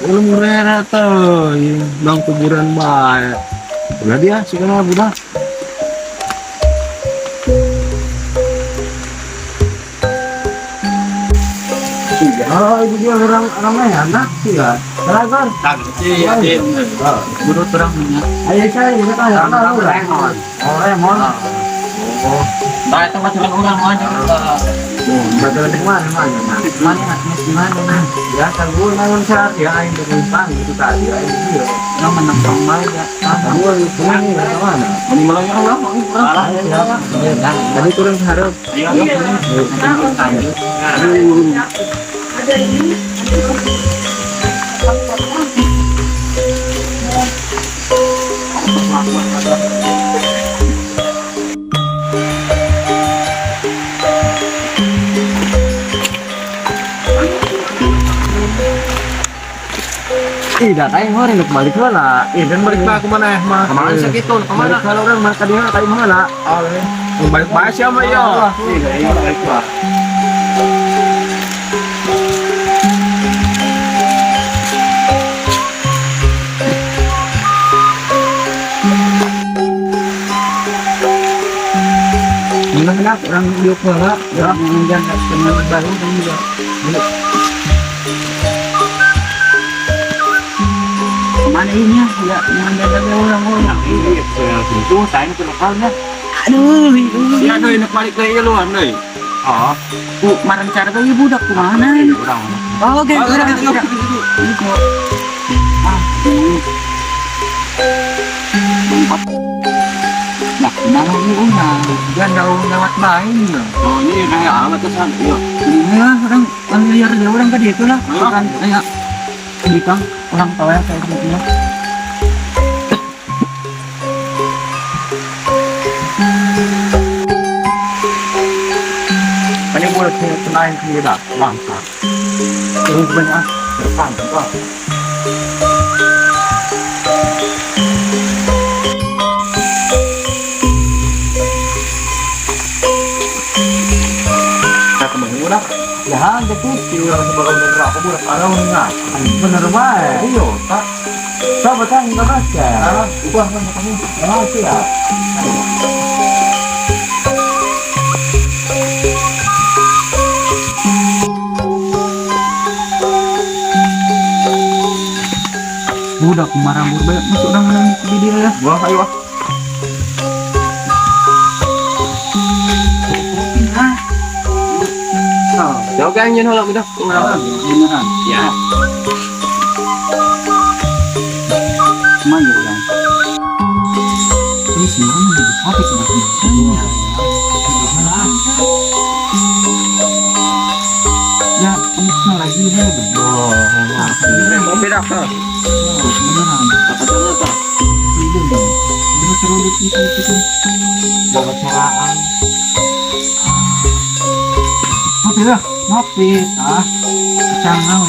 Belum murah tuh, bang kuburan baik. Udah dia, sih kan budak. Oh, itu dia orang ramai anak sih kan. Seragam. Iya, guru terangnya. Ayo saya juga tanya. Remon. Oh, Remon. Oh, Nah, itu masih orang aja. betul di mana mana? Mana, di mana? Ya, kan gue nangon sehat ya, yang berlimpah itu tadi, yang itu. Yang menang ya. Gue itu ini mana? Ini malah yang orang Salah ya. Tadi turun harap. Iya. Ada ini. Tidak, kayak kemarin lu balik mana? Dan balik ke mana mah? Kemana sih gitu? Kemana? Kalau orang mana tadi kayak mana? Oh, balik mana siapa ya? Iya, baik Pak. Gimana nak orang dia pula? Ya, menjaga kenal baru dan juga. Kemana ini ya? Ya, yang ada orang-orang. Iya, itu saya itu lokalnya. Aduh, Iya, ada yang balik ke luar nih. Oh, kemarin cara tuh ibu udah kemana? Orang. oh, oke, udah. Ini kok. Nah, mana ibu nah? Dia jauh lewat main loh. Oh, ini kayak alat kesan. Iya. Ya, orang liar dia orang tadi itu lah. Kan kayak Di kang orang tahu ya kayak gitu ya. Banyak boleh kenain tidak langka. Terus banyak depan juga. Kita kembali udah. Ya, ada putih orang sebagai bener aku udah parah enggak. Bener baik. Iya, tak. Coba tanya enggak baca. Ubah kan kamu. Masih ya. budak marah banyak masuk orang menang video ya. Wah, ayo wah. Jauh kan nyen holok udah. Beneran. Ya. Semuanya kan. Ini semuanya di HP semuanya. Ya, ini lagi ya. Oh, mau beda kan? Beneran. Apa cerita? Ini dong. Ini seru itu. Bawa caraan. Ngopi lah, ngopi. Kacang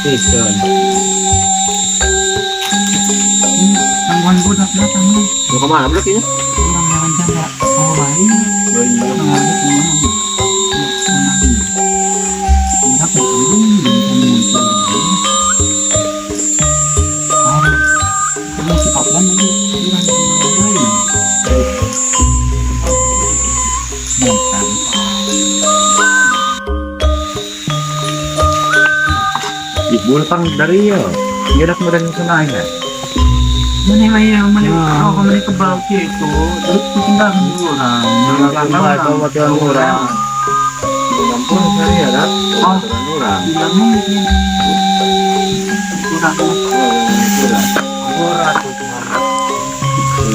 Season. ini tangguhan budak ya tangguh. Mau kemana blok ini? Orang yang jaga. Oh baik. Oh iya. Mengalir kemana? Kenapa kamu muncul? Kamu si Kaplan lagi. Bultang dari ya. Dia dak mudah senang ya. Mana yang mana kamu ke bawah itu? Terus tinggal orang. Wakil orang. Ampun saya ya kan. Oh, Orang. bilang mungkin. Kurang. Orang.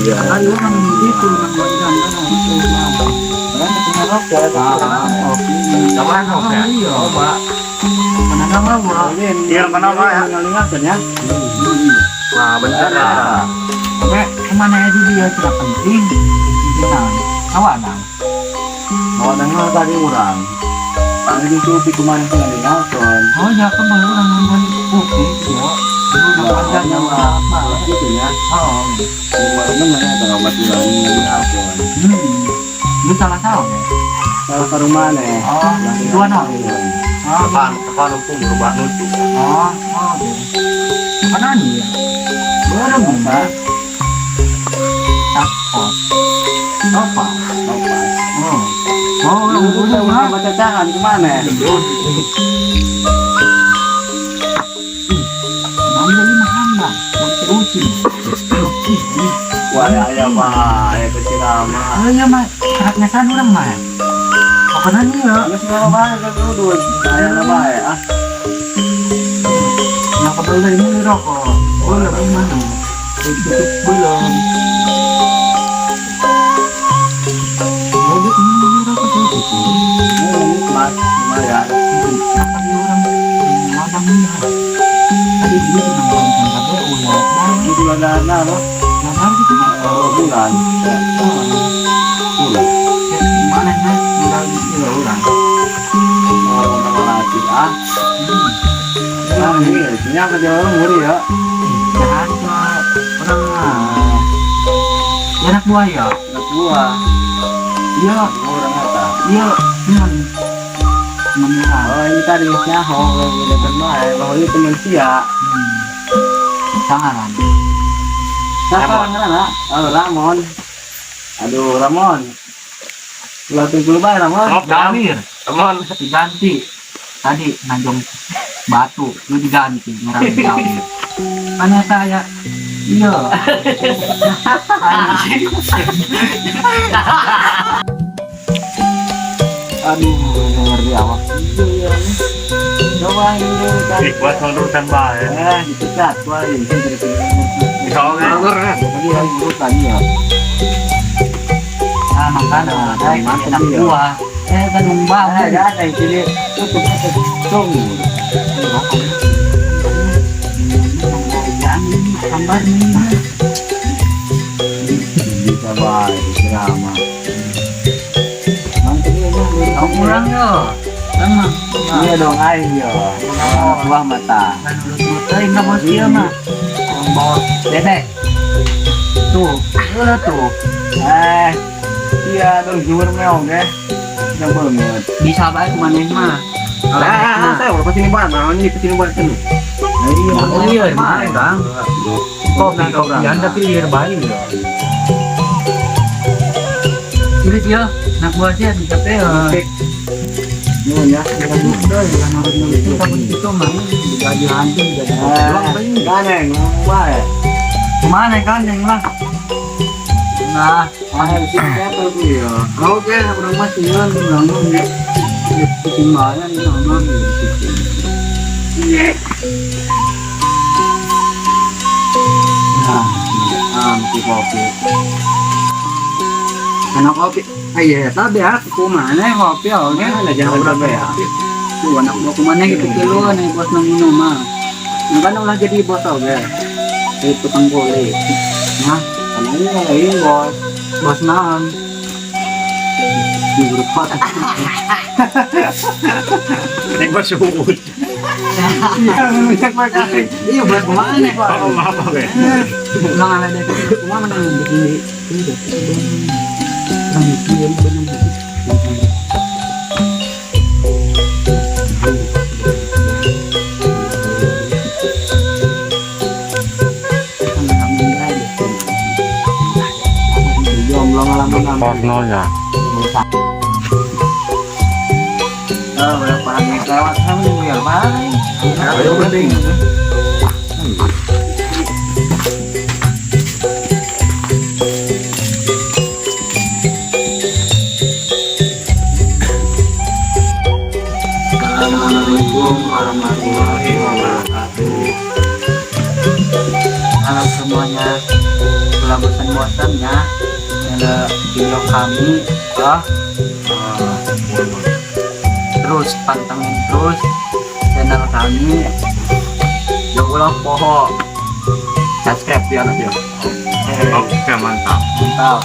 Iya. Ayo kan itu yang wajan kan itu. Karena punya roket. Sama roket. Iya. Coba. Kenapa gua? Iya, kenapa ya? Ngelihatkan ya. Nah, bentar ya. Oke, kemana aja dia tidak penting. Kita kawanan. Mau dengar tadi orang. Tadi itu kemarin tuh ada nonton. Oh ya, kembali orang nonton bukti ya. Dulu ada yang apa Gitu ya. Oh, Kemarin ya kalau masih lagi nonton. ini salah tahu ya. Kalau ke rumah nih. Oh, dua nol. Tekan untuk berubah nutu. Mana nih ya? Baru bisa. Takut. Apa? Yang udah baca cakan kemana? Ambil 5 hambang. Terusin. Wah, ya mah, ya kecil mah. Ya mah, karaknya sana orang mah. Apa nanya ya? Nggak segala bahasa dulu, saya nama ya. Nah, kalau ini rokok. Boleh gimana? Tutup belum. Ini rokok tutup. Mas, lumayan. Apa dia orang ladangnya? Tadi dia tuh nongkrong sampai udah. Ini juga dana loh. Nah, gitu. Bulan. Bulan. Mana nih? Udah gitu orang. Nama lagi ah. Nah, ini punya kerja orang muri ya. Jangan orang anak buah ya. Anak buah. Iya, Orang apa? iya, menurut. Oh, ini tadi nyaho, udah kenal. Bahwa itu manusia. Sangaran. Siapa namanya? Oh, Ramon. Aduh, Ramon. Latih dulu bay, Ramon. Damir. Ramon. Diganti. Tadi najong batu, lu diganti ngerang Damir. Mana saya? Iya. Aduh, ngerti apa? Coba ini kan. Buat mundur tambah ya. Dipecat, wah ini dari Misalnya, Tadi yang urutan ya. Nah, makanya saya anak buah. Kan umbang. Ada yang sini tutup cung. Gambar nih. Bisa baik, drama. Mantap ya, Kau pulang yo. Sama. Iya dong, ayo. Buah mata. Kan udah nggak bos dia mah. Bos dedek. Tuh, udah tuh. Iya dong, jujur meong deh. Udah banget. Bisa baik kemana mah. Saya udah pasti ngebat, ini pasti ngebat kan. Iya, mana bang? Kopian tapi liar bayi ya. Ini dia, nak buah dia di kafe ya. Nun ya, Kita dulu ya, nurut itu kamu itu mah jadi hantu jadi pulang bayi. ganeng, baik. Kemana kan yang lah? Nah, Ayo sih siapa tuh ya? oke, orang masih ya, orang ya. Bikin mana nih orang Anti kopi. anak kopi. Iya, tapi aku mana kopi oke. Mana jangan berapa ya? Tuh anak mau kemana gitu kilo nih bos nang minum mah. Kan ulah jadi bos oke. Itu tukang boleh. Nah, Anaknya lain bos. bos naon? Di grup kota. ini buat suhut. Iya, ngecek pakai. Iya buat kemana pak? Oh, maaf ya. Ulang ada dari kemana nang begini? Itu. Nang dia benar. Jomblo ngalamin Porno ya. berapa hari lewat kami ya paling. Ayo, penting. Assalamualaikum warahmatullahi wabarakatuh. Halo semuanya, setelah bosan-bosannya ada video kami ya. Terus pantengin terus channel kami. Yang ulang poho. Subscribe ya nanti. Oke, mantap. Mantap.